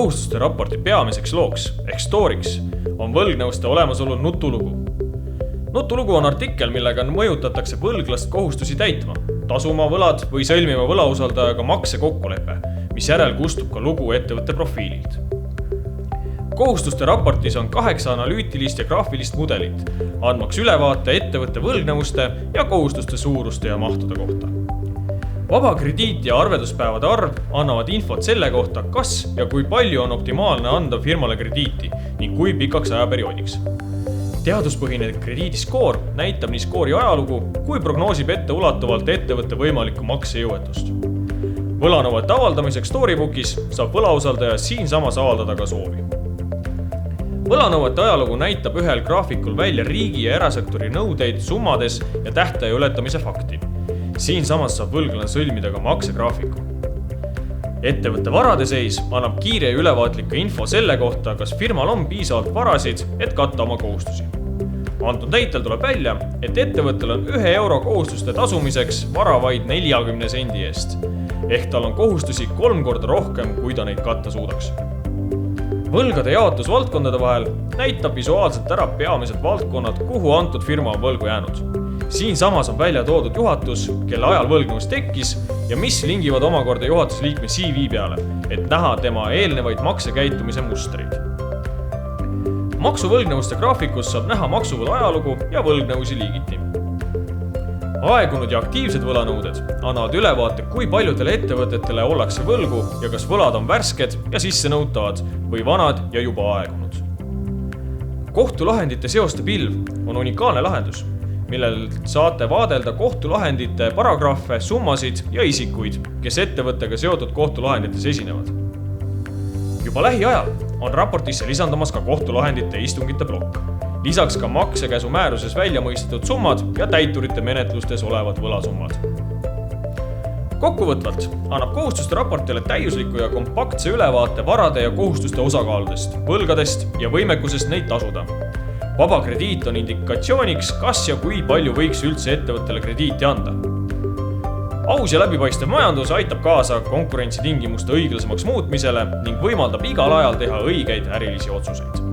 Kohustuste raporti peamiseks looks ehk storyks on võlgnevuste olemasolu nutulugu. Nutulugu on artikkel, millega mõjutatakse võlglast kohustusi täitma, tasuma võlad või sõlmima võlausaldajaga maksekokkulepe, mis järel kustub ka lugu ettevõtte profiililt. Kohustuste raportis on 8 analüütilist ja graafilist mudelit, andmaks ülevaate ettevõtte võlgnevuste ja kohustuste suuruste ja mahtude kohta. Vaba krediit ja arvelduspäevade arv annavad infot selle kohta, kas ja kui palju on optimaalne anda firmale krediiti ning kui pikaks ajaperioodiks. Teaduspõhine krediidiskoor näitab nii skoori ajalugu, kui prognoosib ette ulatuvalt ettevõtte võimalikku maksejõuetust. Võlanõuete avaldamiseks Storybookis saab võlausaldaja siinsamas avaldada ka soovi. Võlanõuete ajalugu näitab ühel graafikul välja riigi ja erasektori nõudeid summades ja tähtaja ületamise fakti. Siinsamas saab võlglane sõlmida ka maksegraafiku. Ettevõtte varade seis annab kiire ja ülevaatliku info selle kohta, kas firmal on piisavalt varasid, et katta oma kohustusi. Antud näitel tuleb välja, et ettevõttel on 1 euro kohustuste tasumiseks vara vaid 40 sendi eest, ehk tal on kohustusi 3 korda rohkem, kui ta neid katta suudaks. Võlgade jaotus valdkondade vahel näitab visuaalselt ära peamised valdkonnad, kuhu antud firma on võlgu jäänud. Siinsamas on välja toodud juhatus, kelle ajal võlgnevus tekkis ja mis lingivad omakorda juhatuse liikme CV peale, et näha tema eelnevaid maksekäitumise mustreid. Maksuvõlgnevuste graafikus saab näha maksuvõla ajalugu ja võlgnevusi liigiti. Aegunud ja aktiivsed võlanõuded annavad ülevaate, kui paljudele ettevõtetele ollakse võlgu ja kas võlad on värsked ja sissenõutavad või vanad ja juba aegunud. Kohtulahendite seoste pilv on unikaalne lahendus, millel saate vaadelda kohtulahendite paragrahve, summasid ja isikuid, kes ettevõttega seotud kohtulahendites esinevad. Juba lähiajal on raportisse lisandumas ka kohtulahendite istungite plokk, lisaks ka maksekäsu määruses välja mõistetud summad ja täiturite menetlustes olevad võlasummad. Kokkuvõtvalt annab kohustuste raportile täiusliku ja kompaktse ülevaate varade ja kohustuste osakaaludest, võlgadest ja võimekusest neid tasuda. Vaba krediit on indikatsiooniks, kas ja kui palju võiks üldse ettevõttele krediiti anda. Aus ja läbipaistev majandus aitab kaasa konkurentsitingimuste õiglasemaks muutmisele ning võimaldab igal ajal teha õigeid ärilisi otsuseid.